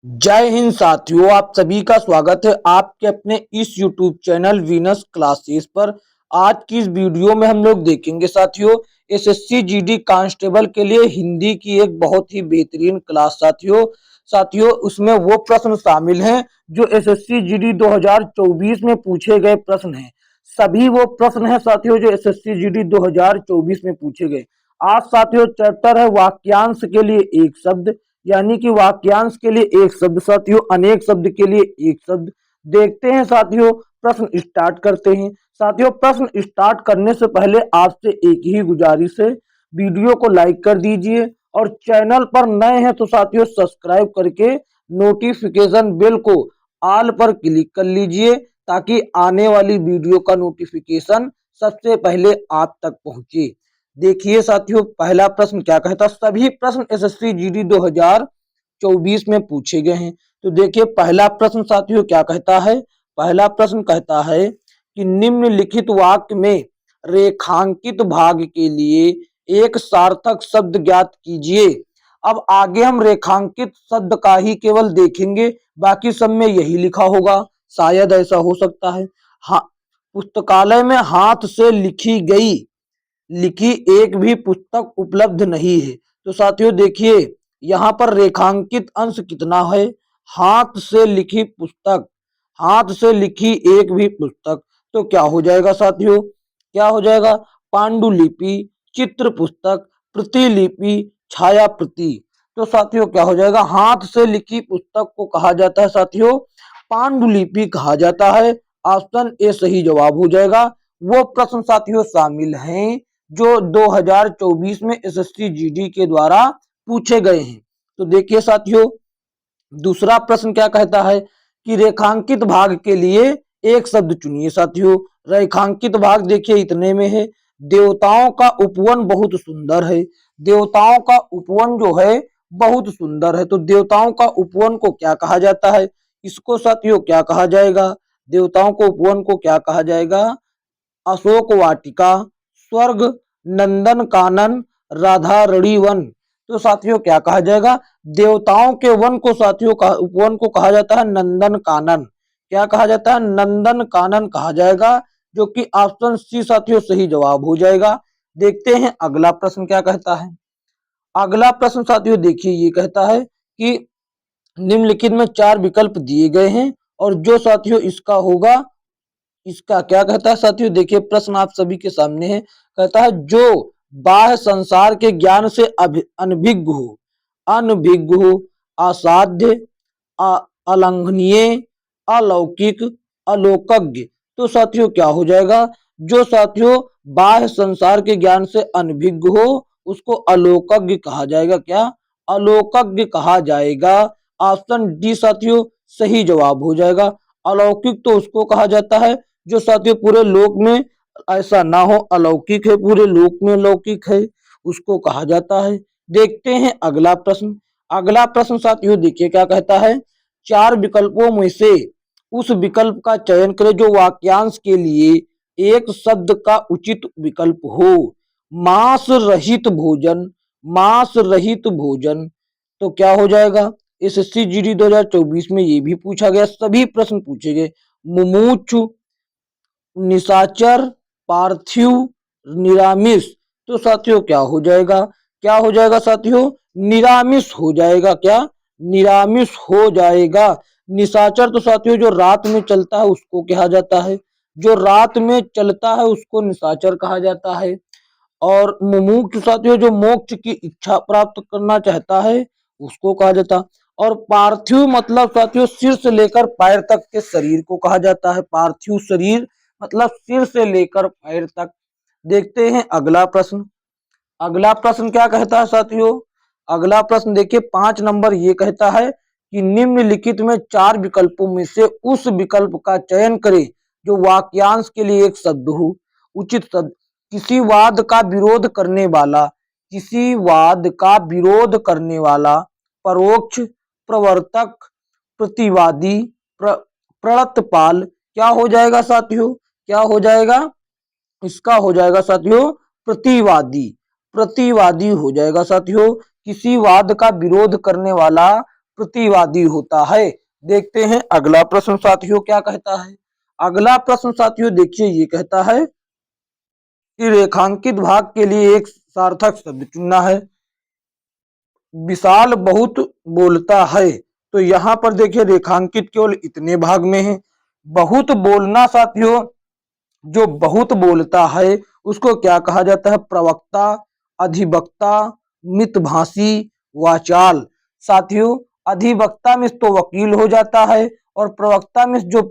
जय हिंद साथियों, आप सभी का स्वागत है आपके अपने इस YouTube चैनल वीनस क्लासेस पर। आज की इस वीडियो में हम लोग देखेंगे साथियों एसएससी जीडी कांस्टेबल के लिए हिंदी की एक बहुत ही बेहतरीन क्लास साथियों उसमें वो प्रश्न शामिल हैं जो एसएससी जीडी 2024 में पूछे गए प्रश्न हैं। सभी वो प्रश्न हैं साथियों जो एसएससी जीडी 2024 में पूछे गए। आज साथियों चैप्टर है वाक्यांश के लिए एक शब्द, यानी कि वाक्यांश के लिए एक शब्द साथियों, अनेक शब्द के लिए एक शब्द। देखते हैं साथियों, प्रश्न स्टार्ट करते हैं। साथियों प्रश्न स्टार्ट करने से पहले आपसे एक ही गुजारिश है, वीडियो को लाइक कर दीजिए और चैनल पर नए हैं तो साथियों सब्सक्राइब करके नोटिफिकेशन बेल को ऑल पर क्लिक कर लीजिए ताकि आने वाली वीडियो का नोटिफिकेशन सबसे पहले आप तक पहुंचे। देखिए साथियों पहला प्रश्न क्या कहता है। सभी प्रश्न एसएससी जीडी 2024 में पूछे गए हैं। तो देखिए पहला प्रश्न साथियों क्या कहता है। पहला प्रश्न कहता है कि निम्नलिखित वाक्य में रेखांकित भाग के लिए एक सार्थक शब्द ज्ञात कीजिए। अब आगे हम रेखांकित शब्द का ही केवल देखेंगे, बाकी सब में यही लिखा होगा, शायद ऐसा हो सकता है। हाँ, पुस्तकालय में हाथ से लिखी एक भी पुस्तक उपलब्ध नहीं है। तो साथियों देखिए यहाँ पर रेखांकित अंश कितना है, हाथ से लिखी पुस्तक, हाथ से लिखी एक भी पुस्तक। तो क्या हो जाएगा साथियों, क्या हो जाएगा, पांडुलिपि, चित्र पुस्तक, प्रतिलिपि, छाया प्रति। तो साथियों क्या हो जाएगा, हाथ से लिखी पुस्तक को कहा जाता है साथियों पांडुलिपि कहा जाता है। ऑप्शन ए सही जवाब हो जाएगा। वो प्रश्न साथियों शामिल हैं जो 2024 में एसएससी जीडी के द्वारा पूछे गए हैं। तो देखिए साथियों दूसरा प्रश्न क्या कहता है कि रेखांकित भाग के लिए एक शब्द चुनिए। साथियों रेखांकित भाग देखिए इतने में है, देवताओं का उपवन बहुत सुंदर है। देवताओं का उपवन जो है बहुत सुंदर है। तो देवताओं का उपवन को क्या कहा जाता है, इसको साथियों क्या कहा जाएगा, देवताओं को उपवन को क्या कहा जाएगा, अशोक वाटिका, स्वर्ग, नंदन कानन, राधारणी वन। तो साथियों क्या कहा जाएगा, देवताओं के वन को साथियों का उपवन को कहा जाता है नंदन कानन। क्या कहा जाता है, नंदन कानन कहा जाएगा, जो कि ऑप्शन सी साथियों सही जवाब हो जाएगा। देखते हैं अगला प्रश्न क्या कहता है। अगला प्रश्न साथियों देखिए ये कहता है कि निम्नलिखित में चार विकल्प दिए गए हैं और जो साथियों इसका होगा, इसका क्या कहता है साथियों, देखिए प्रश्न आप सभी के सामने है। कहता है जो बाह्य संसार के ज्ञान से अनभिज्ञ हो, अनभिज्ञ हो, असाध्य, अलंघनीय, अलौकिक, अलौकज्ञ। तो साथियों क्या हो जाएगा, जो साथियों बाह्य संसार के ज्ञान से अनभिज्ञ हो उसको अलौकज्ञ कहा जाएगा। क्या, अलौकज्ञ कहा जाएगा। ऑप्शन डी साथियों सही जवाब हो जाएगा। अलौकिक तो उसको कहा जाता है जो साथियों पूरे लोक में ऐसा ना हो, अलौकिक है पूरे लोक में लौकिक है, उसको कहा जाता है। देखते हैं अगला प्रश्न। अगला प्रश्न साथियों देखिए क्या कहता है, चार विकल्पों में से उस विकल्प का चयन करें जो वाक्यांश के लिए एक शब्द का उचित विकल्प हो। मांस रहित भोजन, मांस रहित भोजन। तो क्या हो जाएगा, एसएससी जीडी 2024 में ये भी पूछा गया, सभी प्रश्न पूछे गए। मुमुक्षु, निशाचर, पार्थिव, निरामिष। तो साथियों क्या हो जाएगा, क्या हो जाएगा साथियों, निरामिष हो जाएगा। क्या, निरामिष हो जाएगा। निशाचर तो साथियों जो रात में चलता है उसको कहा जाता है, जो रात में चलता है उसको निशाचर कहा जाता है। और मुमुक्षु साथियों जो मोक्ष की इच्छा प्राप्त करना चाहता है उसको कहा जाता। और पार्थिव मतलब साथियों सिर से लेकर पैर तक के शरीर को कहा जाता है। पार्थिव शरीर मतलब सिर से लेकर पैर तक। देखते हैं अगला प्रश्न। अगला प्रश्न क्या कहता है साथियों, अगला प्रश्न देखिए 5 नंबर ये कहता है कि निम्नलिखित में चार विकल्पों में से उस विकल्प का चयन करें जो वाक्यांश के लिए एक शब्द हो। उचित शब्द, किसी वाद का विरोध करने वाला, किसी वाद का विरोध करने वाला, परोक्ष, प्रवर्तक, प्रतिवादी, प्रणतपाल। क्या हो जाएगा साथियों, क्या हो जाएगा, इसका हो जाएगा साथियों प्रतिवादी, प्रतिवादी हो जाएगा साथियों। किसी वाद का विरोध करने वाला, प्रतिवादी होता है। देखते हैं अगला प्रश्न साथियों क्या कहता है। अगला प्रश्न साथियों देखिए ये कहता है कि रेखांकित भाग के लिए एक सार्थक शब्द चुनना है। विशाल बहुत बोलता है, तो यहाँ पर देखिए रेखांकित केवल इतने भाग में है। बहुत बोलना साथियों, जो बहुत बोलता है उसको क्या कहा जाता है? प्रवक्ता, अधिवक्ता, मितभाषी, वाचाल। साथियों अधिवक्ता में तो वकील हो जाता है और प्रवक्ता में जो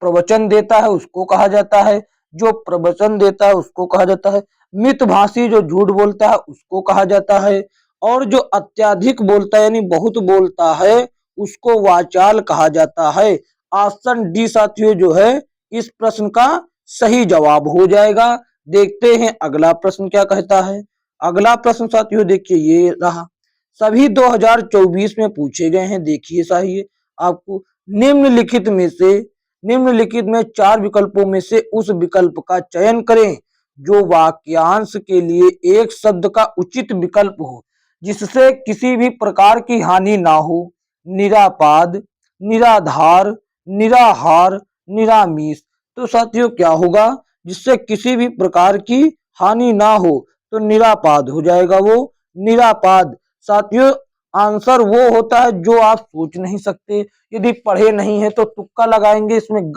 प्रवचन देता है उसको कहा जाता है, जो प्रवचन देता है उसको कहा जाता है। मितभाषी जो झूठ बोलता है उसको कहा जाता है, और जो अत्यधिक बोलता है यानी बहुत बोलता है उसको वाचाल कहा जाता है। ऑप्शन डी साथियों जो है इस प्रश्न का सही जवाब हो जाएगा। देखते हैं अगला प्रश्न क्या कहता है। अगला प्रश्न साथियों देखिए ये रहा, सभी 2024 में पूछे गए हैं। देखिए चाहिए आपको, निम्नलिखित में 4 विकल्पों में से उस विकल्प का चयन करें जो वाक्यांश के लिए एक शब्द का उचित विकल्प हो जिससे किसी भी प्रकार की हानि ना हो। निरापाद, निराधार, निराहार, निरामिष। तो साथियों क्या होगा? जिससे किसी भी प्रकार की हानि ना हो तो निरापाद हो जाएगा वो, निरापाद। साथियों आंसर वो होता है जो आप सोच नहीं सकते। यदि पढ़े नहीं है तो तुक्का लगाएंगे, इसमें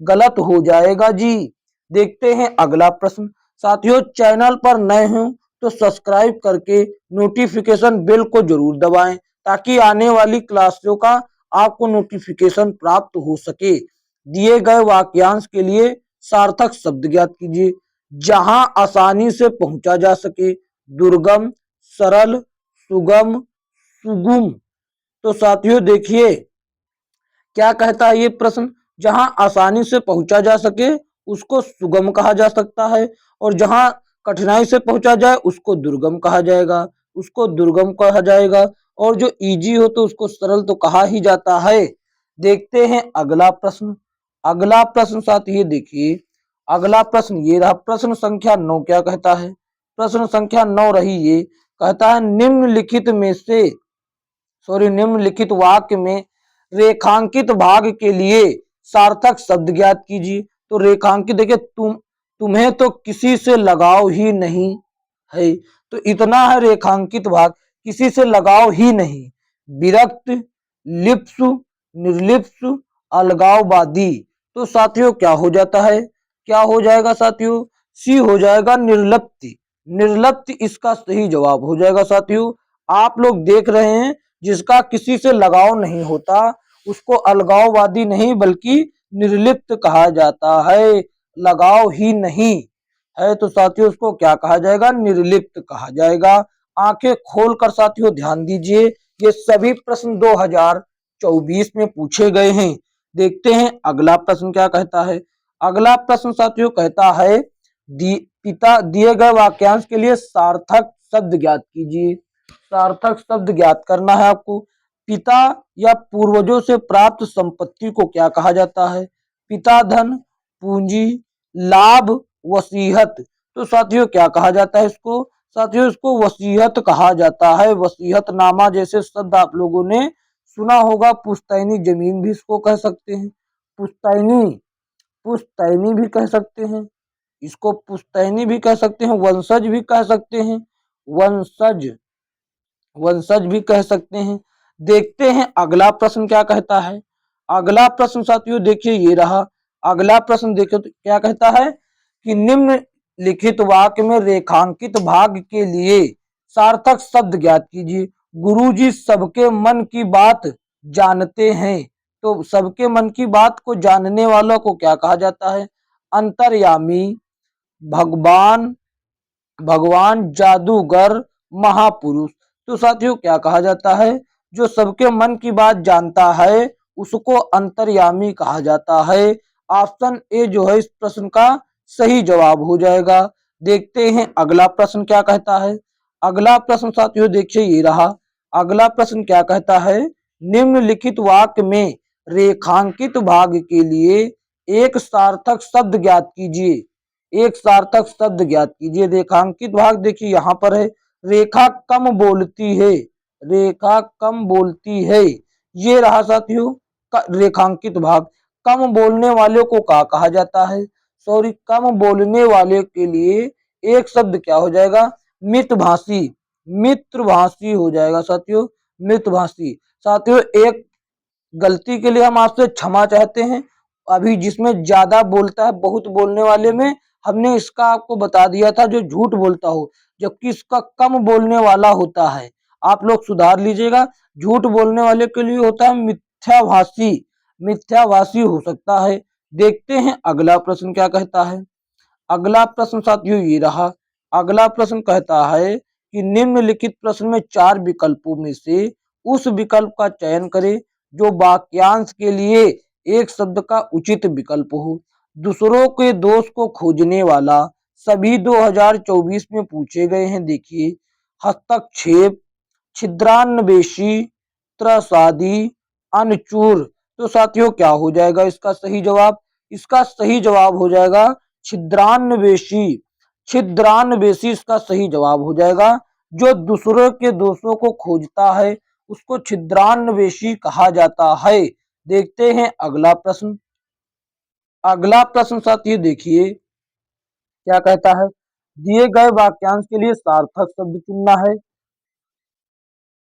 गलत हो जाएगा जी। देखते हैं अगला प्रश्न। साथियों चैनल पर नए हो तो सब्सक्राइब करके नोटिफिकेशन बेल को जरूर दबाएं ताकि आने वाली क्लासों का आपको नोटिफिकेशन प्राप्त हो सके। दिए गए वाक्यांश के लिए सार्थक शब्द ज्ञात कीजिए। जहां आसानी से पहुंचा जा सके, दुर्गम, सरल, सुगम, सुगम। तो साथियों देखिए क्या कहता है ये प्रश्न, जहां आसानी से पहुंचा जा सके उसको सुगम कहा जा सकता है, और जहां कठिनाई से पहुंचा जाए उसको दुर्गम कहा जाएगा, उसको दुर्गम कहा जाएगा। और जो इजी हो तो उसको सरल तो कहा ही जाता है। देखते हैं अगला प्रश्न। अगला प्रश्न साथ ये देखिए, अगला प्रश्न ये रहा, प्रश्न संख्या 9 क्या कहता है। प्रश्न संख्या 9 रही ये, कहता है निम्नलिखित वाक्य में रेखांकित भाग के लिए सार्थक शब्द ज्ञात कीजिए। तो रेखांकित देखिए, तुम्हें तो किसी से लगाव ही नहीं है, तो इतना है रेखांकित भाग, किसी से लगाव ही नहीं। विरक्त, लिप्स, निर्लिप्स, अलगाववादी। तो साथियों क्या हो जाता है, क्या हो जाएगा साथियों? सी हो जाएगा, निर्लिप्ति। निर्लिप्त इसका सही जवाब हो जाएगा साथियों। आप लोग देख रहे हैं जिसका किसी से लगाव नहीं होता उसको अलगाववादी नहीं बल्कि निर्लिप्त कहा जाता है। लगाव ही नहीं है तो साथियों उसको क्या कहा जाएगा? निर्लिप्त कहा जाएगा। आंखें खोलकर साथियों ध्यान दीजिए, ये सभी प्रश्न 2024 में पूछे गए हैं। देखते हैं अगला प्रश्न क्या कहता है। अगला प्रश्न साथियों कहता है दिए गए वाक्यांश के लिए सार्थक शब्द ज्ञात कीजिए। सार्थक शब्द ज्ञात करना है आपको। पिता या पूर्वजों से प्राप्त संपत्ति को क्या कहा जाता है? पिता धन, पूंजी, लाभ, वसीयत। तो साथियों क्या कहा जाता है इसको? साथियों इसको वसीयत कहा जाता है। वसीयतनामा जैसे शब्द आप लोगों ने सुना होगा। पुश्तैनी जमीन भी इसको कह सकते हैं, पुश्तैनी, पुश्तैनी भी कह सकते हैं, इसको पुश्तैनी भी कह सकते हैं, वंशज भी कह सकते हैं, वंशज, वंशज भी कह सकते हैं। देखते हैं अगला प्रश्न क्या कहता है। अगला प्रश्न साथियों देखिए ये रहा। अगला प्रश्न देखिए तो क्या कहता है कि निम्नलिखित वाक्य में रेखांकित भाग के लिए सार्थक शब्द ज्ञात कीजिए। गुरुजी सबके मन की बात जानते हैं। तो सबके मन की बात को जानने वालों को क्या कहा जाता है? अंतर्यामी, भगवान, भगवान, जादूगर, महापुरुष। तो साथियों क्या कहा जाता है? जो सबके मन की बात जानता है उसको अंतर्यामी कहा जाता है। ऑप्शन ए जो है इस प्रश्न का सही जवाब हो जाएगा। देखते हैं अगला प्रश्न क्या कहता है। अगला प्रश्न साथियों देखिए ये रहा। अगला प्रश्न क्या कहता है, निम्नलिखित वाक्य में रेखांकित भाग के लिए एक सार्थक शब्द ज्ञात कीजिए। एक सार्थक शब्द ज्ञात कीजिए। रेखांकित भाग देखिए यहाँ पर है, रेखा कम बोलती है रेखा कम बोलती है। ये रहा साथियों रेखांकित भाग। कम बोलने वाले को क्या कहा जाता है? सॉरी, कम बोलने वाले के लिए एक शब्द क्या हो जाएगा? मितभाषी। मित्रभाषी हो जाएगा साथियों, मितभाषी। साथियों एक गलती के लिए हम आपसे क्षमा चाहते हैं। अभी जिसमें ज्यादा बोलता है, बहुत बोलने वाले में हमने इसका आपको बता दिया था जो झूठ बोलता हो, जबकि इसका कम बोलने वाला होता है। आप लोग सुधार लीजिएगा। झूठ बोलने वाले के लिए होता है मिथ्याभाषी। मिथ्याभाषी हो सकता है। देखते हैं अगला प्रश्न क्या कहता है। अगला प्रश्न साथियों ये रहा। अगला प्रश्न कहता है कि निम्नलिखित प्रश्न में 4 विकल्पों में से उस विकल्प का चयन करें जो वाक्यांश के लिए एक शब्द का उचित विकल्प हो। दूसरों के दोष को खोजने वाला सभी 2024 में पूछे गए हैं। देखिए, हस्तक्षेप, छिद्रान्वेषी, त्रसादी, अनचूर। तो साथियों क्या हो जाएगा इसका सही जवाब? इसका सही जवाब हो जाएगा छिद्रान्वेषी। छिद्रान्वेषी इसका सही जवाब हो जाएगा। जो दूसरों के दोषों को खोजता है उसको छिद्रान्वेषी कहा जाता है। देखते हैं अगला प्रश्न। अगला प्रश्न साथियों देखिए क्या कहता है। दिए गए वाक्यांश के लिए सार्थक शब्द चुनना है।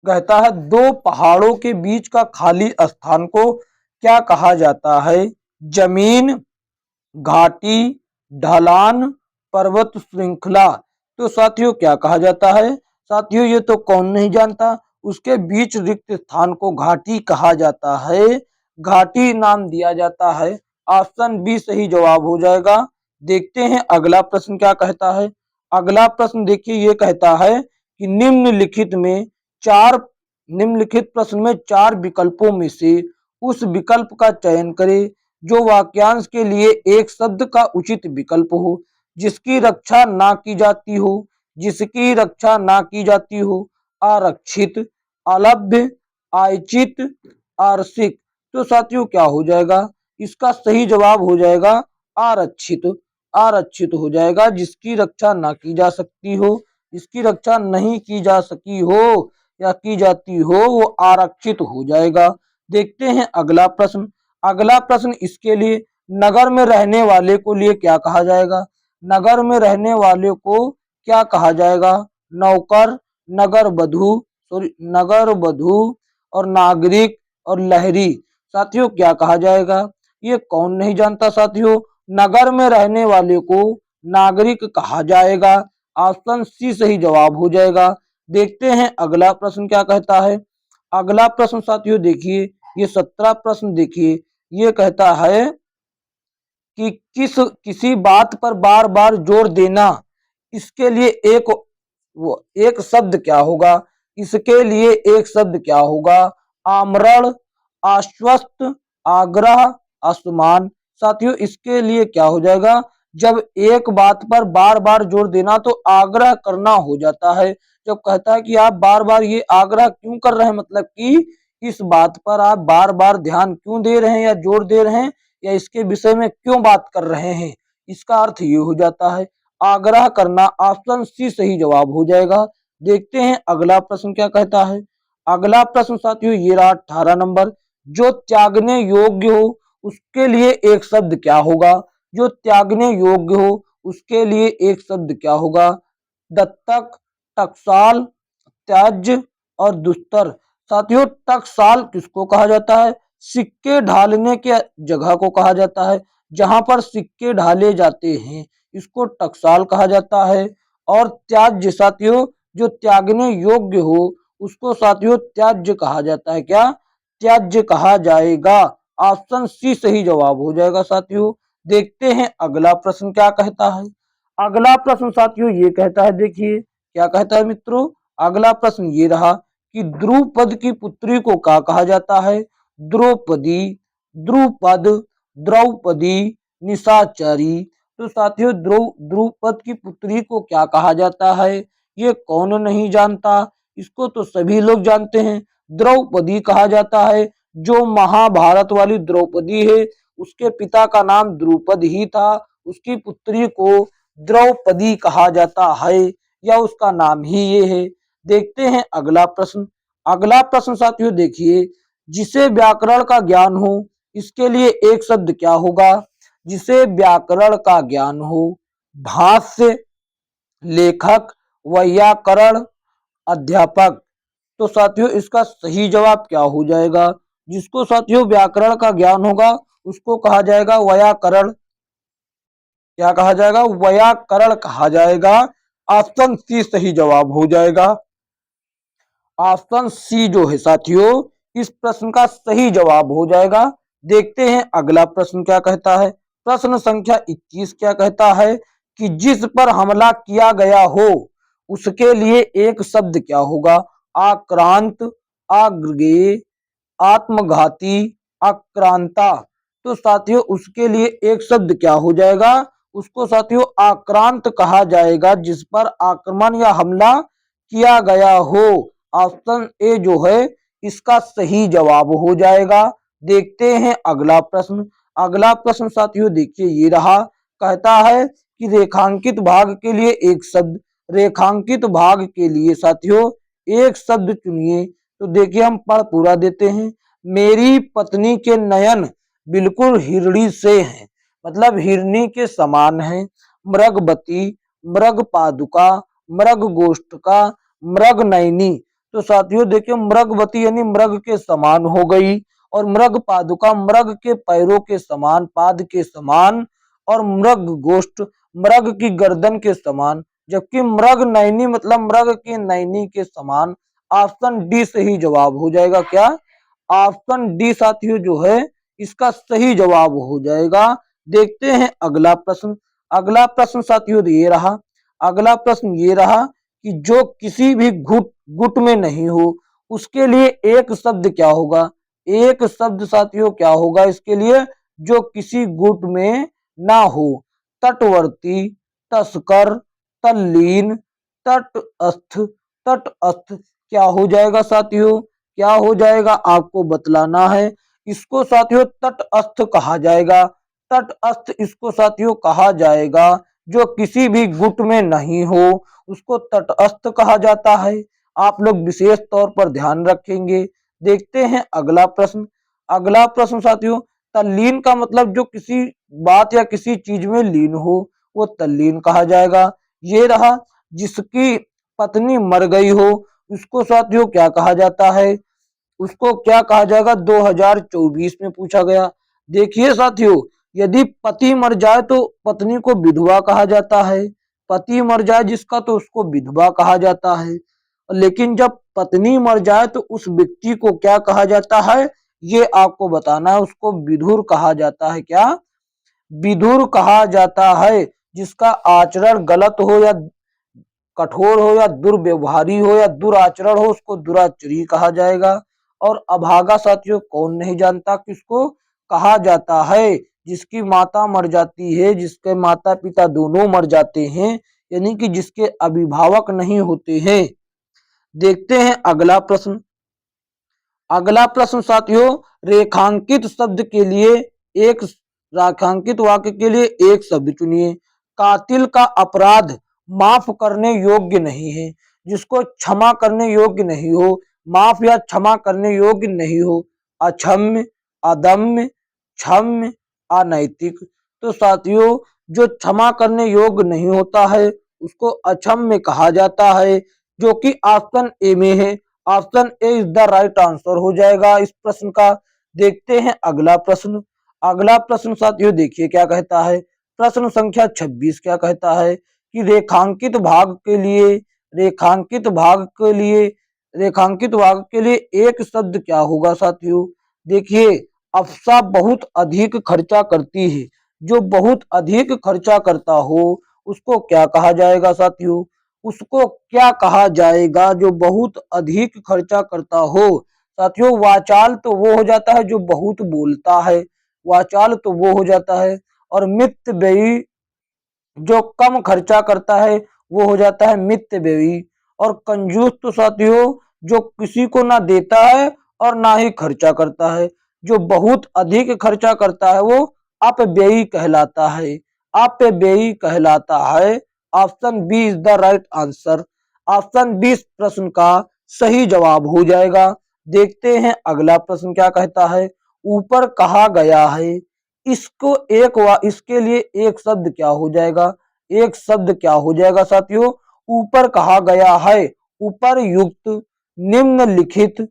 कहता है दो पहाड़ों के बीच का खाली स्थान को क्या कहा जाता है? जमीन, घाटी, ढलान, पर्वत श्रृंखला। तो साथियों क्या कहा जाता है? साथियों ये तो कौन नहीं जानता, उसके बीच रिक्त स्थान को घाटी कहा जाता है। घाटी नाम दिया जाता है। ऑप्शन बी सही जवाब हो जाएगा। देखते हैं अगला प्रश्न क्या कहता है। अगला प्रश्न देखिए ये कहता है कि चार निम्नलिखित प्रश्न में 4 विकल्पों में से उस विकल्प का चयन करें जो वाक्यांश के लिए एक शब्द का उचित विकल्प हो, जिसकी रक्षा ना की जाती हो। जिसकी रक्षा ना की जाती हो। आरक्षित, अलभ्य, आयचित, आरक्षित। तो साथियों क्या हो जाएगा? इसका सही जवाब हो जाएगा आरक्षित। आरक्षित हो जाएगा। जिसकी रक्षा ना की जा सकती हो, जिसकी रक्षा नहीं की जा सकी हो या की जाती हो, वो आरक्षित हो जाएगा। देखते हैं अगला प्रश्न। अगला प्रश्न इसके लिए नगर में रहने वाले को लिए क्या कहा जाएगा? नगर में रहने वाले को क्या कहा जाएगा? नौकर, नगर बधू, सॉरी नगर बधू और नागरिक और लहरी। साथियों क्या कहा जाएगा? ये कौन नहीं जानता साथियों। नगर में रहने वाले को नागरिक कहा जाएगा। ऑप्शन सी सही जवाब हो जाएगा। देखते हैं अगला प्रश्न क्या कहता है। अगला प्रश्न साथियों देखिए ये 17 प्रश्न देखिए। ये कहता है कि किसी बात पर बार बार जोर देना, इसके लिए एक शब्द क्या होगा? इसके लिए एक शब्द क्या होगा? आमरण, आश्वस्त, आग्रह, असमान। साथियों इसके लिए क्या हो जाएगा? जब एक बात पर बार बार जोर देना तो आग्रह करना हो जाता है। जब कहता है कि आप बार बार ये आग्रह क्यों कर रहे हैं, मतलब कि इस बात पर आप बार बार ध्यान क्यों दे रहे हैं या जोर दे रहे हैं या इसके विषय में क्यों बात कर रहे हैं, इसका अर्थ ये हो जाता है आग्रह करना। ऑप्शन सी सही जवाब हो जाएगा। देखते हैं अगला प्रश्न क्या कहता है। अगला प्रश्न साथियों ये रहा 18 नंबर। जो त्यागने योग्य हो उसके लिए एक शब्द क्या होगा? जो त्यागने योग्य हो उसके लिए एक शब्द क्या होगा? दत्तक, टकसाल, त्याज्य और दुस्तर। साथियों टकसाल किसको कहा जाता है? सिक्के ढालने के जगह को कहा जाता है। जहां पर सिक्के ढाले जाते हैं इसको टकसाल कहा जाता है। और त्याज्य साथियों जो त्यागने योग्य हो उसको साथियों त्याज्य कहा जाता है। क्या? त्याज्य कहा जाएगा। ऑप्शन सी सही जवाब हो जाएगा साथियों। देखते हैं अगला प्रश्न क्या कहता है। अगला प्रश्न साथियों ये कहता है, देखिए क्या कहता है मित्रों। अगला प्रश्न ये रहा कि द्रुपद की पुत्री को क्या कहा जाता है? द्रौपदी, द्रुपद, द्रौपदी, निशाचरी। तो साथियों द्रुपद की पुत्री को क्या कहा जाता है? ये कौन नहीं जानता, इसको तो सभी लोग जानते हैं। द्रौपदी कहा जाता है। जो महाभारत वाली द्रौपदी है उसके पिता का नाम द्रुपद ही था। उसकी पुत्री को द्रौपदी कहा जाता है या उसका नाम ही ये है। देखते हैं अगला प्रश्न। अगला प्रश्न साथियों देखिए, जिसे व्याकरण का ज्ञान हो, इसके लिए एक शब्द क्या होगा? जिसे व्याकरण का ज्ञान हो, भाष्य, लेखक, वैयाकरण, अध्यापक। तो साथियों इसका सही जवाब क्या हो जाएगा? जिसको साथियों व्याकरण का ज्ञान होगा उसको कहा जाएगा वैयाकरण। क्या कहा जाएगा? वैयाकरण कहा जाएगा। ऑप्शन सी सही जवाब हो जाएगा। ऑप्शन सी जो है साथियों इस प्रश्न का सही जवाब हो जाएगा। देखते हैं अगला प्रश्न क्या कहता है। प्रश्न संख्या 21 क्या कहता है कि जिस पर हमला किया गया हो उसके लिए एक शब्द क्या होगा? आक्रांत, आग्नेय, आत्मघाती, आक्रांता। तो साथियों उसके लिए एक शब्द क्या हो जाएगा? उसको साथियों आक्रांत कहा जाएगा, जिस पर आक्रमण या हमला किया गया हो। ऑप्शन ए जो है इसका सही जवाब हो जाएगा। देखते हैं अगला प्रश्न। अगला प्रश्न साथियों देखिए ये रहा। कहता है कि रेखांकित भाग के लिए एक शब्द। रेखांकित भाग के लिए साथियों एक शब्द चुनिए। तो देखिए हम पढ़ पूरा देते हैं। मेरी पत्नी के नयन बिल्कुल हिरणी से हैं, मतलब हिरणी के समान है। मृगवती, मृग पादुका, मृग गोष्ठका, मृग नयनी। तो साथियों देखिए मृगवती यानी मृग के समान हो गई, और मृग पादुका मृग के पैरों के समान, पाद के समान, और मृग गोष्ठ मृग की गर्दन के समान, जबकि मृग नयनी मतलब मृग की नयनी के समान। ऑप्शन डी सही जवाब हो जाएगा। क्या? ऑप्शन डी साथियों जो है इसका सही जवाब हो जाएगा। देखते हैं अगला प्रश्न। अगला प्रश्न साथियों ये रहा। अगला प्रश्न ये रहा कि जो किसी भी गुट गुट में नहीं हो उसके लिए एक शब्द क्या होगा? एक शब्द साथियों क्या होगा इसके लिए? जो किसी गुट में ना हो। तटवर्ती, तस्कर, तल्लीन, तटस्थ। तटस्थ क्या हो जाएगा साथियों? क्या हो जाएगा आपको बतलाना है। इसको साथियों तटस्थ कहा जाएगा। तटस्थ इसको साथियों कहा जाएगा जो किसी भी गुट में नहीं हो उसको तटस्थ कहा जाता है। आप लोग विशेष तौर पर ध्यान रखेंगे। देखते हैं अगला प्रश्न। अगला प्रश्न साथियों तल्लीन का मतलब जो किसी बात या किसी चीज में लीन हो वो तल्लीन कहा जाएगा। ये रहा। जिसकी पत्नी मर गई हो उसको साथियों क्या कहा जाता है? उसको क्या कहा जाएगा? 2024 में पूछा गया। देखिए साथियों यदि पति मर जाए तो पत्नी को विधवा कहा जाता है। पति मर जाए जिसका तो उसको विधवा कहा जाता है। लेकिन जब पत्नी मर जाए तो उस व्यक्ति को क्या कहा जाता है ये आपको बताना है। उसको विधुर कहा जाता है। क्या? विधुर कहा जाता है। जिसका आचरण गलत हो या कठोर हो या दुर्व्यवहारी हो या दुराचरण हो उसको दुराचरी कहा जाएगा। और अभागा साथियों कौन नहीं जानता किसको कहा जाता है? जिसकी माता मर जाती है, जिसके माता पिता दोनों मर जाते हैं, यानी कि जिसके अभिभावक नहीं होते हैं। देखते हैं अगला प्रश्न। अगला प्रश्न साथियों रेखांकित शब्द के लिए एक रेखांकित वाक्य के लिए एक शब्द चुनिए। कातिल का अपराध माफ करने योग्य नहीं है। जिसको क्षमा करने योग्य नहीं हो, माफ या क्षमा करने योग्य नहीं हो। अक्षम्य, अदम्य, क्षम्य, अनैतिक। तो साथियों जो क्षमा करने योग्य नहीं होता है उसको अक्षम्य कहा जाता है, जो कि ऑप्शन ए में है। Option A is the right answer हो जाएगा इस प्रश्न का। देखते हैं अगला प्रश्न। अगला प्रश्न साथियों देखिए क्या कहता है। प्रश्न संख्या 26 क्या कहता है कि रेखांकित भाग के लिए रेखांकित भाग के लिए रेखांकित भाग के लिए एक शब्द क्या होगा साथियों? देखिए अफसा बहुत अधिक खर्चा करती है। जो बहुत अधिक खर्चा करता हो उसको क्या कहा जाएगा साथियों? उसको क्या कहा जाएगा जो बहुत अधिक खर्चा करता हो? साथियों वाचाल तो वो हो जाता है जो बहुत बोलता है। वाचाल तो वो हो जाता है। और मित व्ययी जो कम खर्चा करता है वो हो जाता है मित व्ययी। और कंजूस तो साथियों जो किसी को ना देता है और ना ही खर्चा करता है। जो बहुत अधिक खर्चा करता है वो अपव्ययी कहलाता है। अपव्ययी कहलाता है। Option B is the right answer. Option B इस प्रश्न का सही जवाब हो जाएगा। देखते हैं अगला प्रश्न क्या कहता है। ऊपर कहा गया है, इसको इसके लिए एक शब्द क्या हो जाएगा। एक शब्द क्या हो जाएगा साथियों। ऊपर कहा गया है, उपरयुक्त, निम्नलिखित,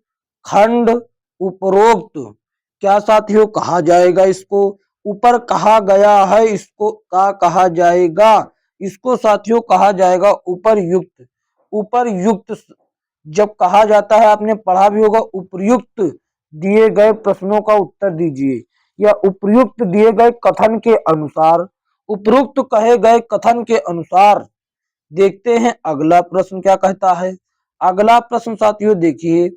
खंड, उपरोक्त। क्या साथियों कहा जाएगा इसको। ऊपर कहा गया है, इसको क्या कहा जाएगा। इसको साथियों कहा जाएगा उपरयुक्त। उपरयुक्त जब कहा जाता है, आपने पढ़ा भी होगा, उपयुक्त दिए गए प्रश्नों का उत्तर दीजिए या उपयुक्त दिए गए कथन के अनुसार, उपयुक्त कहे गए कथन के अनुसार। देखते हैं अगला प्रश्न क्या कहता है। अगला प्रश्न साथियों देखिए,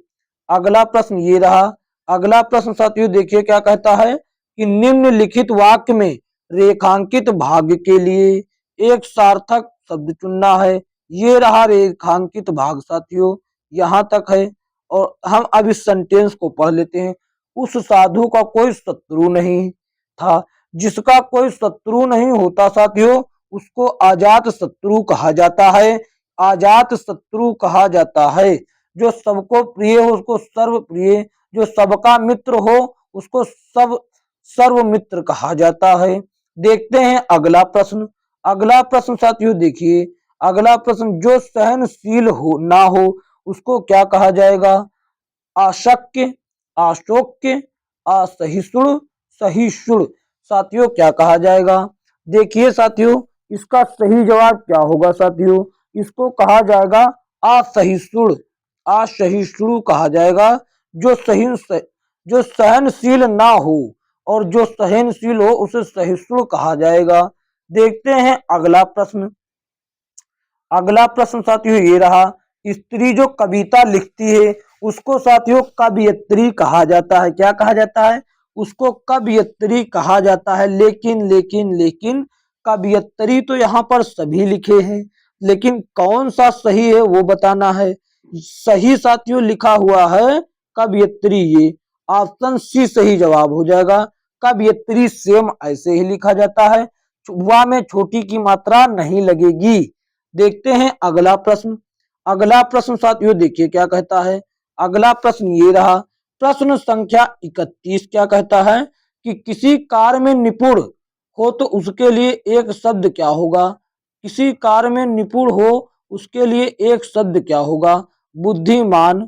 अगला प्रश्न ये रहा। अगला प्रश्न साथियों देखिए क्या कहता है कि निम्नलिखित वाक्य में रेखांकित भाग के लिए एक सार्थक शब्द चुनना है। ये रहा रेखांकित भाग साथियों, यहां तक है। और हम अब इस सेंटेंस को पढ़ लेते हैं। उस साधु का कोई शत्रु नहीं था। जिसका कोई शत्रु नहीं होता साथियों, उसको अजात शत्रु कहा जाता है। अजात शत्रु कहा जाता है। जो सबको प्रिय हो उसको सर्व प्रिय, जो सबका मित्र हो उसको सर्व मित्र कहा जाता है। देखते हैं अगला प्रश्न। अगला प्रश्न साथियों देखिए, अगला प्रश्न, जो सहनशील हो ना हो उसको क्या कहा जाएगा। अशक्य, अशोक्य, असहिष्णु, सहिष्णु। साथियों क्या कहा जाएगा। देखिए साथियों, इसका सही जवाब क्या होगा साथियों। इसको कहा जाएगा असहिष्णु। असहिष्णु कहा जाएगा। जो सहनशील ना हो और जो सहनशील हो उसे सहिष्णु कहा जाएगा। देखते हैं अगला प्रश्न। अगला प्रश्न साथियों ये रहा। स्त्री जो कविता लिखती है उसको साथियों कवयित्री कहा जाता है। क्या कहा जाता है। उसको कवयित्री कहा जाता है। लेकिन कवयित्री तो यहाँ पर सभी लिखे हैं, लेकिन कौन सा सही है वो बताना है। सही साथियों लिखा हुआ है कवयित्री, ये ऑप्शन सी सही जवाब हो जाएगा। कवयित्री सेम ऐसे ही लिखा जाता है, वह में छोटी की मात्रा नहीं लगेगी। देखते हैं अगला प्रश्न। अगला प्रश्न साथियों देखिए क्या कहता है। अगला प्रश्न ये रहा। प्रश्न संख्या 31 क्या कहता है कि किसी कार्य में निपुण हो तो उसके लिए एक शब्द क्या होगा। किसी कार्य में निपुण हो उसके लिए एक शब्द क्या होगा। बुद्धिमान,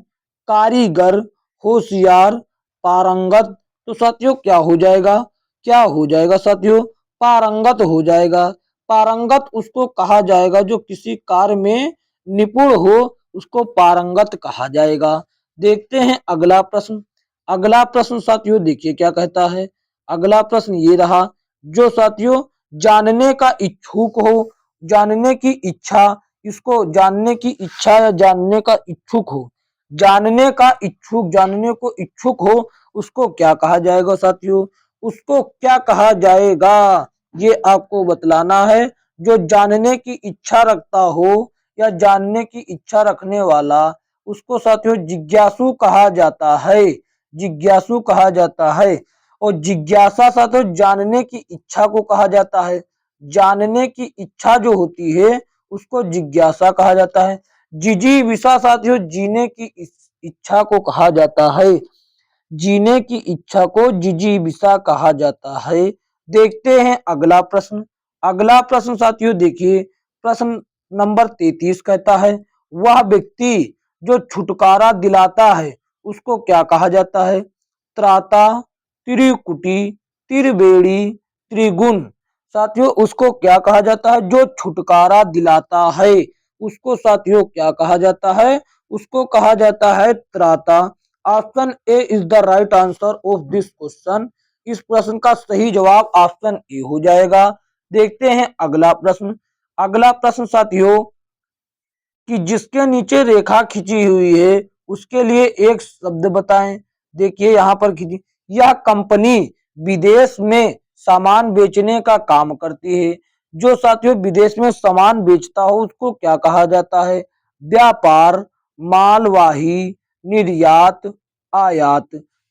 कारीगर, होशियार, पारंगत। तो साथियों क्या हो जाएगा। क्या हो जाएगा साथियों। पारंगत हो जाएगा। पारंगत उसको कहा जाएगा जो किसी कार्य में निपुण हो, उसको पारंगत कहा जाएगा। देखते हैं अगला प्रश्न। अगला प्रश्न साथियों देखिए क्या कहता है। अगला प्रश्न ये रहा। जो साथियों जानने का इच्छुक हो, जानने की इच्छा, इसको जानने की इच्छा या जानने का इच्छुक हो, जानने का इच्छुक, जानने को इच्छुक हो, उसको क्या कहा जाएगा साथियों। उसको क्या कहा जाएगा ये आपको बतलाना है। जो जानने की इच्छा रखता हो या जानने की इच्छा रखने वाला, उसको साथियों जिज्ञासु कहा जाता है। जिज्ञासु कहा जाता है। और जिज्ञासा साथियों जानने की इच्छा को कहा जाता है। जानने की इच्छा जो होती है उसको जिज्ञासा कहा जाता है। जिजीविषा साथियों जीने की इच्छा को कहा जाता है। जीने की इच्छा को जिजीविषा कहा जाता है। देखते हैं अगला प्रश्न। अगला प्रश्न साथियों देखिए, प्रश्न नंबर 33 कहता है वह व्यक्ति जो छुटकारा दिलाता है उसको क्या कहा जाता है। त्राता, त्रिकुटी, त्रिवेणी, त्रिगुण। साथियों उसको क्या कहा जाता है। जो छुटकारा दिलाता है उसको साथियों क्या कहा जाता है। उसको कहा जाता है त्राता। Option A is the right answer of this question. इस प्रश्न का सही जवाब ऑप्शन ए हो जाएगा। देखते हैं अगला प्रश्न। अगला प्रश्न साथियों कि जिसके नीचे रेखा खींची हुई है उसके लिए एक शब्द बताएं। देखिए यहाँ पर खींची, यह कंपनी विदेश में सामान बेचने का काम करती है। जो साथियों विदेश में सामान बेचता हो उसको क्या कहा जाता है। व्यापार, मालवाही, निर्यात, आयात।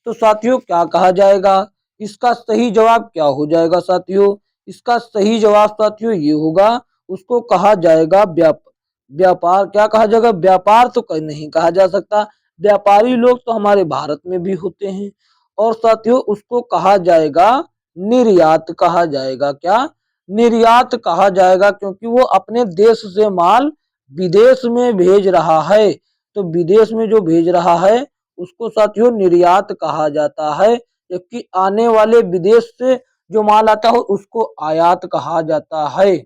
तो साथियों क्या कहा जाएगा। इसका सही जवाब क्या हो जाएगा साथियों। इसका सही जवाब साथियों ये होगा, उसको कहा जाएगा व्यापार। व्यापार क्या कहा जाएगा, व्यापार तो नहीं कहा जा सकता। व्यापारी लोग तो हमारे भारत में भी होते हैं। और साथियों उसको कहा जाएगा निर्यात कहा जाएगा। क्या, निर्यात कहा जाएगा, क्योंकि वो अपने देश से माल विदेश में भेज रहा है। तो विदेश में जो भेज रहा है उसको साथियों निर्यात कहा जाता है। जबकि आने वाले विदेश से जो माल आता है उसको आयात कहा जाता है,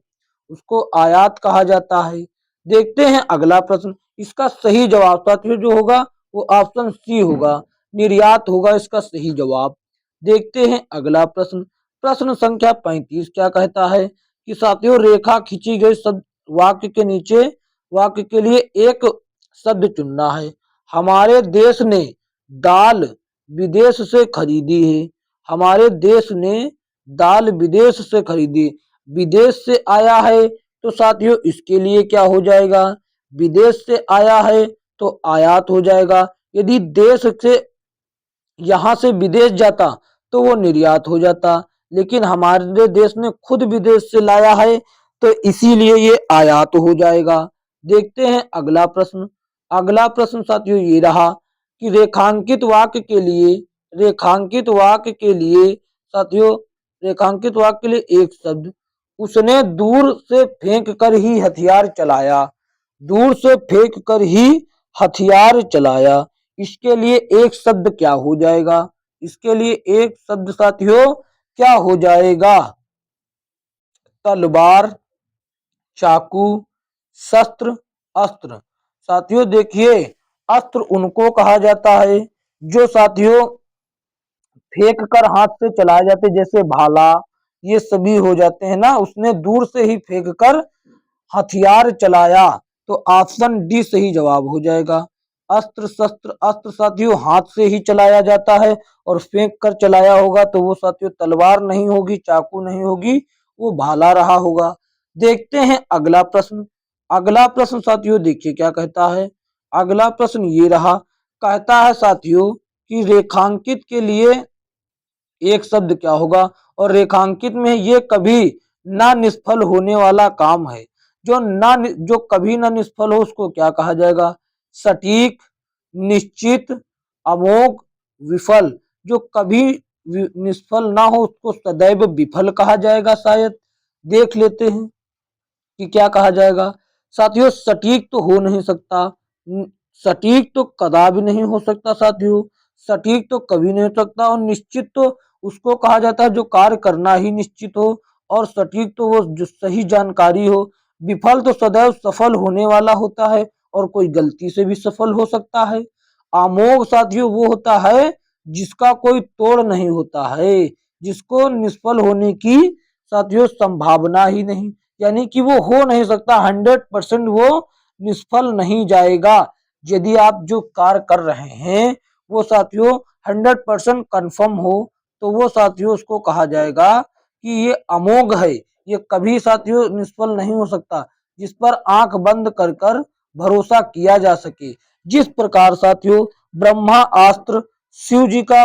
उसको आयात कहा जाता है। देखते हैं अगला प्रश्न। इसका सही जवाब साथियों जो होगा वो ऑप्शन सी होगा, निर्यात होगा इसका सही जवाब। देखते हैं अगला प्रश्न। प्रश्न संख्या 35 क्या कहता है कि साथियों रेखा खींची गई शब्द वाक्य के नीचे वाक्य के लिए एक शब्द चुनना है। हमारे देश ने दाल विदेश से खरीदी है। हमारे देश ने दाल विदेश से खरीदी, विदेश से आया है तो साथियों इसके लिए क्या हो जाएगा, विदेश से आया है तो आयात हो जाएगा। यदि देश से यहां से विदेश जाता तो वो निर्यात हो जाता, लेकिन हमारे देश ने खुद विदेश से लाया है तो इसीलिए ये आयात हो जाएगा। देखते हैं अगला प्रश्न। अगला प्रश्न साथियों ये रहा कि रेखांकित वाक्य के लिए साथियों रेखांकित वाक्य के लिए एक शब्द। उसने दूर से फेंक कर ही हथियार चलाया, दूर से फेंक कर ही हथियार चलाया। इसके लिए एक शब्द क्या हो जाएगा, इसके लिए एक शब्द साथियों क्या हो जाएगा, तलवार, चाकू, शस्त्र, अस्त्र। साथियों देखिए अस्त्र उनको कहा जाता है जो साथियों फेंक कर हाथ से चलाए जाते, जैसे भाला, ये सभी हो जाते हैं ना। उसने दूर से ही फेंक कर हथियार चलाया, तो ऑप्शन डी सही जवाब हो जाएगा। अस्त्र शस्त्र अस्त्र साथियों हाथ से ही चलाया जाता है, और फेंक कर चलाया होगा तो वो साथियों तलवार नहीं होगी, चाकू नहीं होगी, वो भाला रहा होगा। देखते हैं अगला प्रश्न। अगला प्रश्न साथियों देखिए क्या कहता है। अगला प्रश्न ये रहा, कहता है साथियों कि रेखांकित के लिए एक शब्द क्या होगा, और रेखांकित में ये कभी ना निष्फल होने वाला काम है। जो कभी ना निष्फल हो उसको क्या कहा जाएगा, सटीक, निश्चित, अमोघ, विफल। जो कभी निष्फल ना हो उसको सदैव विफल कहा जाएगा शायद। देख लेते हैं कि क्या कहा जाएगा। साथियों सटीक तो हो नहीं सकता, सटीक तो कदापि नहीं हो सकता साथियों, सटीक तो कभी नहीं हो सकता। और निश्चित तो उसको कहा जाता है जो कार्य करना ही निश्चित हो, और सटीक तो वो जो सही जानकारी हो। विफल तो सदैव सफल होने वाला होता है, और कोई गलती से भी सफल हो सकता है। अमोघ साथियों वो होता है जिसका कोई तोड़ नहीं होता है, जिसको निष्फल होने की साथियों संभावना ही नहीं, यानी कि वो हो नहीं सकता, 100% वो निष्फल नहीं जाएगा। यदि आप जो कार्य कर रहे हैं वो साथियों 100% कन्फर्म हो तो वो साथियों उसको कहा जाएगा कि ये अमोघ है, ये कभी साथियों निष्फल नहीं हो सकता, जिस पर आंख बंद कर कर भरोसा किया जा सके। जिस प्रकार साथियों ब्रह्मा अस्त्र, शिव जी का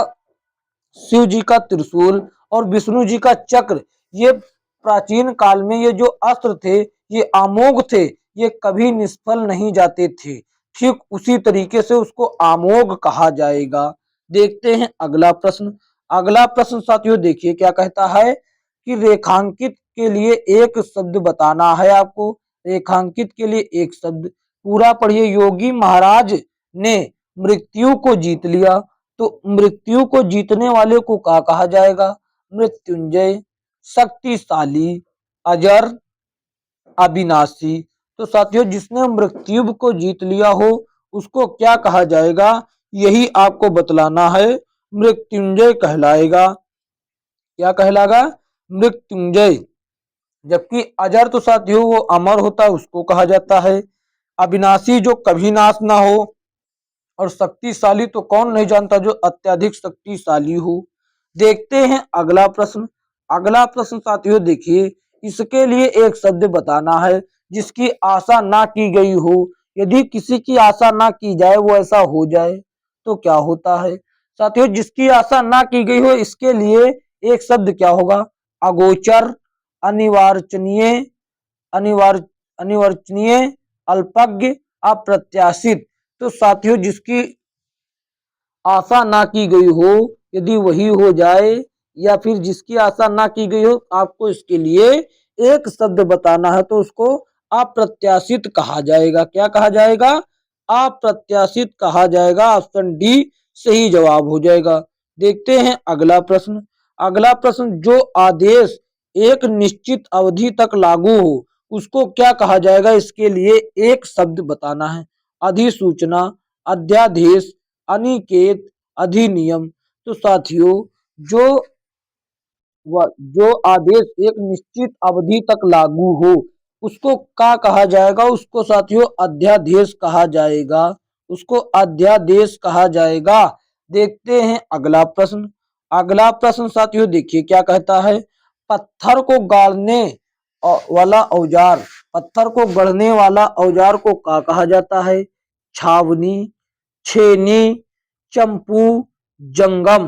शिव जी का त्रिशूल और विष्णु जी का चक्र, ये प्राचीन काल में ये जो अस्त्र थे ये अमोघ थे, ये कभी निष्फल नहीं जाते थे। ठीक उसी तरीके से उसको अमोघ कहा जाएगा। देखते हैं अगला प्रश्न। अगला प्रश्न साथियों देखिए क्या कहता है कि रेखांकित के लिए एक शब्द बताना है आपको। रेखांकित के लिए एक शब्द पूरा पढ़िए। योगी महाराज ने मृत्यु को जीत लिया, तो मृत्यु को जीतने वाले को क्या कहा जाएगा, मृत्युंजय, शक्तिशाली, अजर, अविनाशी। तो साथियों जिसने मृत्यु को जीत लिया हो उसको क्या कहा जाएगा, यही आपको बतलाना है। मृत्युंजय कहलाएगा। क्या कहलाएगा, मृत्युंजय। जबकि अजर तो साथियों वो अमर होता है, उसको कहा जाता है। अविनाशी जो कभी नाश ना हो, और शक्तिशाली तो कौन नहीं जानता जो अत्यधिक शक्तिशाली हो। देखते हैं अगला प्रश्न। अगला प्रश्न साथियों देखिए, इसके लिए एक शब्द बताना है जिसकी आशा ना की गई हो। यदि किसी की आशा ना की जाए वो ऐसा हो जाए तो क्या होता है साथियों, जिसकी आशा ना की गई हो इसके लिए एक शब्द क्या होगा, अगोचर, अनिवार्चनीय, अनिवार्चनीय, अल्पज्ञ, अप्रत्याशित। तो साथियों जिसकी आशा ना की गई हो, यदि वही हो जाए, या फिर जिसकी आशा ना की गई हो, आपको इसके लिए एक शब्द बताना है, तो उसको अप्रत्याशित कहा जाएगा। क्या कहा जाएगा? अप्रत्याशित कहा जाएगा। ऑप्शन डी सही जवाब हो जाएगा। देखते हैं अगला प्रश्न। अगला प्रश्न, जो आदेश एक निश्चित अवधि तक लागू हो उसको क्या कहा जाएगा? इसके लिए एक शब्द बताना है। अधिसूचना, अध्यादेश, अनिकेत, अधिनियम। तो साथियों जो जो आदेश एक निश्चित अवधि तक लागू हो उसको क्या कहा जाएगा? उसको साथियों अध्यादेश कहा जाएगा। उसको अध्यादेश कहा जाएगा। देखते हैं अगला प्रश्न। अगला प्रश्न साथियों देखिए क्या कहता है। पत्थर को गाड़ने वाला औजार, पत्थर को गढ़ने वाला औजार को क्या कहा जाता है? छावनी, छेनी, चंपू, जंगम।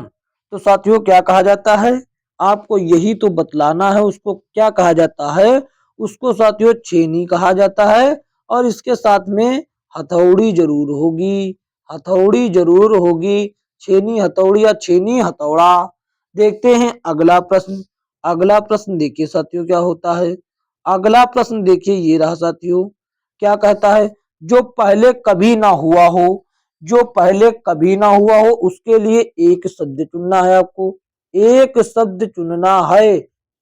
तो साथियों क्या कहा जाता है? आपको यही तो बतलाना है। उसको क्या कहा जाता है? उसको साथियों छेनी कहा जाता है। और इसके साथ में हथौड़ी जरूर होगी। हथौड़ी जरूर होगी। छेनी हथौड़ी या छेनी हथौड़ा। देखते हैं अगला प्रश्न। अगला प्रश्न देखिए साथियों क्या होता है। अगला प्रश्न देखिए ये रहा साथियों। क्या कहता है? जो पहले कभी ना हुआ हो, जो पहले कभी ना हुआ हो उसके लिए एक शब्द चुनना है आपको। एक शब्द चुनना है।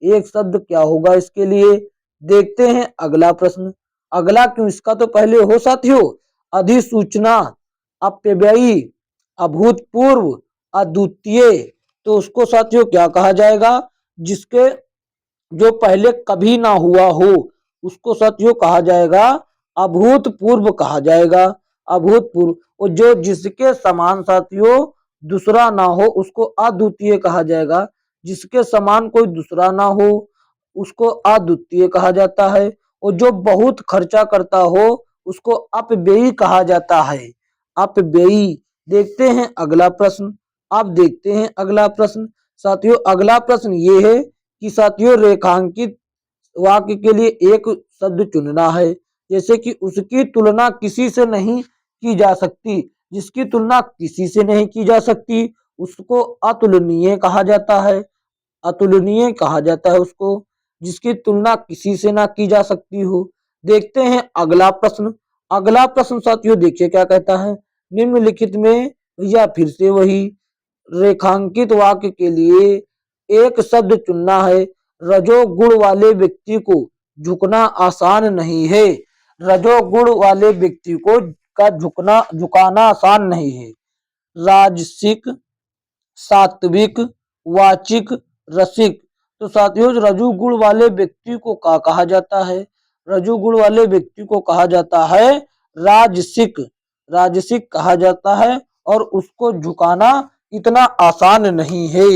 एक शब्द क्या होगा इसके लिए? देखते हैं अगला प्रश्न। अगला क्यों, इसका तो पहले हो साथियों। अधिसूचना, अपव्ययी, अभूतपूर्व, अद्वितीय। तो उसको साथियों क्या कहा जाएगा? जिसके जो पहले कभी ना हुआ हो उसको साथियों कहा जाएगा अभूतपूर्व कहा जाएगा। अभूतपूर्व। और जो जिसके समान साथियों दूसरा ना हो उसको अद्वितीय कहा जाएगा। जिसके समान कोई दूसरा ना हो उसको अद्वितीय कहा जाता है। और जो बहुत खर्चा करता हो उसको अपव्ययी कहा जाता है। अपव्ययी। देखते हैं अगला प्रश्न। अब देखते हैं अगला प्रश्न। साथियों अगला प्रश्न ये है कि साथियों रेखांकित वाक्य के लिए एक शब्द चुनना है। जैसे कि उसकी तुलना किसी से नहीं की जा सकती। जिसकी तुलना किसी से नहीं की जा सकती उसको अतुलनीय कहा जाता है। अतुलनीय कहा जाता है उसको, जिसकी तुलना किसी से ना की जा सकती हो। देखते हैं अगला प्रश्न। अगला प्रश्न साथियों देखिए क्या कहता है। निम्नलिखित में या फिर से वही रेखांकित वाक्य के लिए एक शब्द चुनना है। रजोगुण वाले व्यक्ति को झुकना आसान नहीं है। रजोगुण वाले व्यक्ति को का झुकाना आसान नहीं है। राजसिक, सात्विक, वाचिक, रसिक। तो साथियों रजोगुण वाले व्यक्ति को क्या कहा जाता है? रजोगुण वाले व्यक्ति को कहा जाता है राजसिक। राजसिक कहा जाता है। और उसको झुकाना इतना आसान नहीं है।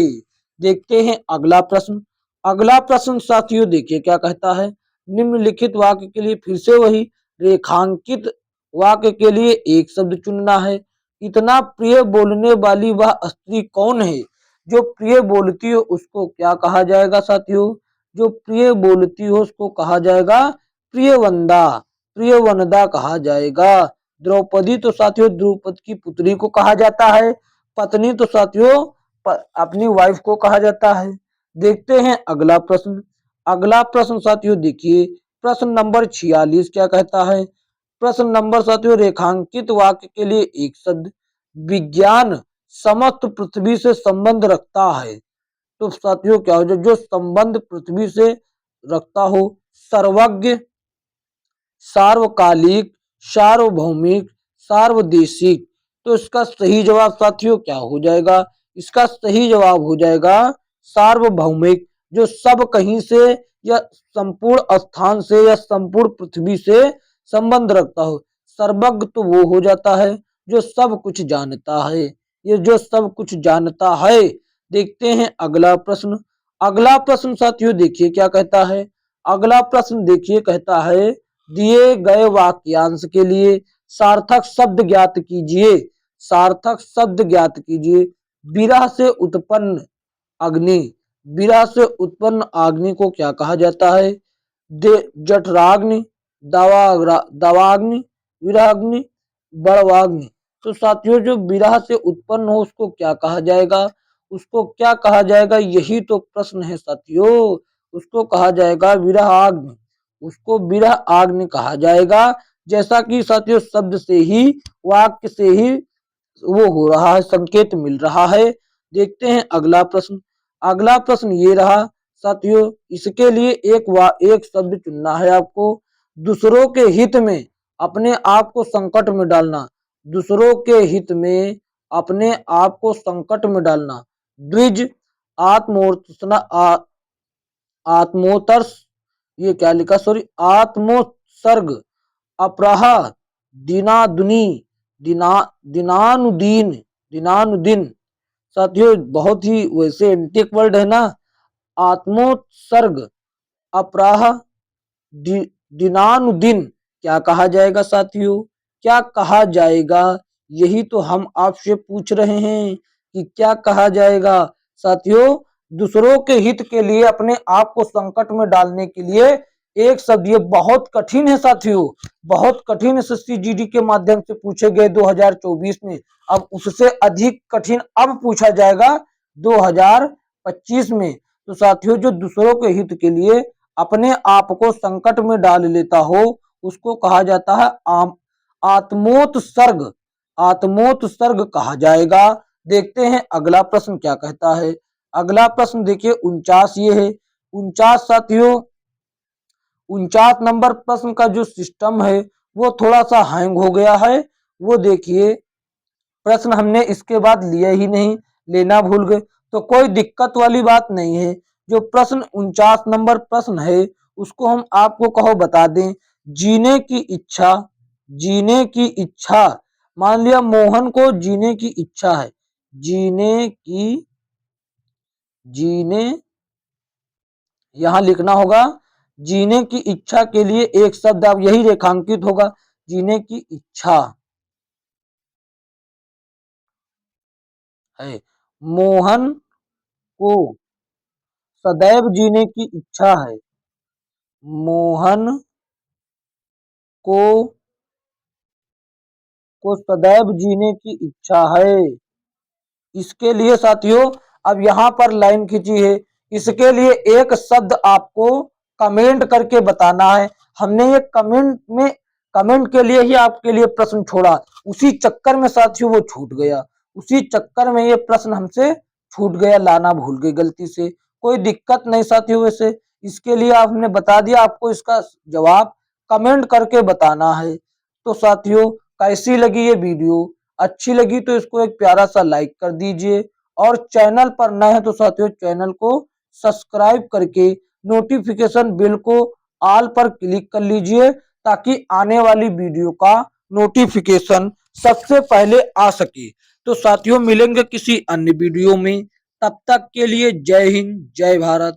देखते हैं अगला प्रश्न। अगला प्रश्न साथियों देखिए क्या कहता है। निम्नलिखित वाक्य के लिए फिर से वही रेखांकित वाक्य के लिए एक शब्द चुनना है। इतना प्रिय बोलने वाली वह स्त्री कौन है? जो प्रिय बोलती हो उसको क्या कहा जाएगा साथियों? जो प्रिय बोलती हो उसको कहा जाएगा प्रियवंदा। प्रियवनदा कहा जाएगा। द्रौपदी तो साथियों द्रुपद की पुत्री को कहा जाता है। पत्नी तो साथियों अपनी वाइफ को कहा जाता है। देखते हैं अगला प्रश्न। अगला प्रश्न साथियों देखिए प्रश्न नंबर 46 क्या कहता है। प्रश्न नंबर साथियों रेखांकित वाक्य के लिए एक शब्द। विज्ञान समस्त पृथ्वी से संबंध रखता है। तो साथियों क्या हो जाए? जो संबंध पृथ्वी से रखता हो। सर्वज्ञ, सार्वकालिक, सार्वभौमिक, सार्वदेशिक। तो इसका सही जवाब साथियों क्या हो जाएगा? इसका सही जवाब हो जाएगा सार्वभौमिक। जो सब कहीं से या संपूर्ण स्थान से या संपूर्ण पृथ्वी से संबंध रखता हो। सर्वज्ञ तो वो हो जाता है जो सब कुछ जानता है। ये जो सब कुछ जानता है। देखते हैं अगला प्रश्न। अगला प्रश्न साथियों देखिए क्या कहता है। अगला प्रश्न देखिए कहता है दिए गए वाक्यांश के लिए सार्थक शब्द ज्ञात कीजिए। सार्थक शब्द ज्ञात कीजिए। विरह से उत्पन्न अग्नि। विरह से उत्पन्न अग्नि को क्या कहा जाता है? जठराग्नि, दवाग्नि, विरहाग्नि, बड़वाग्नि। तो साथियों जो विरह से उत्पन्न हो उसको क्या कहा जाएगा, उसको क्या कहा जाएगा, यही तो प्रश्न है साथियों। उसको कहा जाएगा विरह आग्नि, उसको विरह आग्नि कहा जाएगा। जैसा कि साथियों शब्द से ही, वाक्य से ही वो हो रहा है, संकेत मिल रहा है। देखते हैं अगला प्रश्न। अगला प्रश्न ये रहा साथियों, इसके लिए एक शब्द चुनना है आपको। दूसरों के हित में अपने आप को संकट में डालना, दूसरों के हित में अपने आप को संकट में डालना। द्विज, आत्मोत्सना, आत्मोत्कर्ष, ये क्या लिखा, सॉरी, आत्मोत्सर्ग, अपराह, दीनादुनी, दिना दिनानुदीन, दिनानुदिन। साथियों बहुत ही वैसे एंटिक वर्ड है ना, आत्मोत्सर्ग, अपराह, दिनानुदिन। क्या कहा जाएगा साथियों, क्या कहा जाएगा, यही तो हम आपसे पूछ रहे हैं कि क्या कहा जाएगा। साथियों दूसरों के हित के लिए अपने आप को संकट में डालने के लिए एक शब्द, ये बहुत कठिन है साथियों, बहुत कठिन एसएससी जीडी के माध्यम से पूछे गए 2024 में। अब उससे अधिक कठिन अब पूछा जाएगा 2025 में। तो साथियों जो दूसरों के हित के लिए अपने आप को संकट में डाल लेता हो उसको कहा जाता है आत्मोत्सर्ग, आत्मोत्सर्ग कहा जाएगा। देखते हैं अगला प्रश्न क्या कहता है। अगला प्रश्न देखिए 49 ये है। 49 साथियों, 49 नंबर प्रश्न का जो सिस्टम है वो थोड़ा सा हैंग हो गया है। वो देखिए प्रश्न हमने इसके बाद लिया ही नहीं, लेना भूल गए, तो कोई दिक्कत वाली बात नहीं है। जो प्रश्न 49 नंबर प्रश्न है उसको हम आपको कहो बता दें। जीने की इच्छा, जीने की इच्छा, मान लिया मोहन को जीने की इच्छा है, जीने की, जीने, यहां लिखना होगा जीने की इच्छा के लिए एक शब्द आप यही रेखांकित होगा, जीने की इच्छा है। मोहन को सदैव जीने की इच्छा है, मोहन को सदैव जीने की इच्छा है। इसके लिए साथियों अब यहाँ पर लाइन खींची है, इसके लिए एक शब्द आपको कमेंट करके बताना है। हमने ये कमेंट के लिए ही आपके लिए प्रश्न छोड़ा, उसी चक्कर में साथियों वो छूट गया, उसी चक्कर में ये प्रश्न हमसे छूट गया, लाना भूल गए गलती से। कोई दिक्कत नहीं साथियों, वैसे इसके लिए आपने बता दिया, आपको इसका जवाब कमेंट करके बताना है। तो साथियों कैसी लगी ये वीडियो, अच्छी लगी तो इसको एक प्यारा सा लाइक कर दीजिए, और चैनल पर नए हैं तो साथियों चैनल को सब्सक्राइब करके नोटिफिकेशन बिल को ऑल पर क्लिक कर लीजिए, ताकि आने वाली वीडियो का नोटिफिकेशन सबसे पहले आ सके। तो साथियों मिलेंगे किसी अन्य वीडियो में, तब तक के लिए जय हिंद, जय भारत।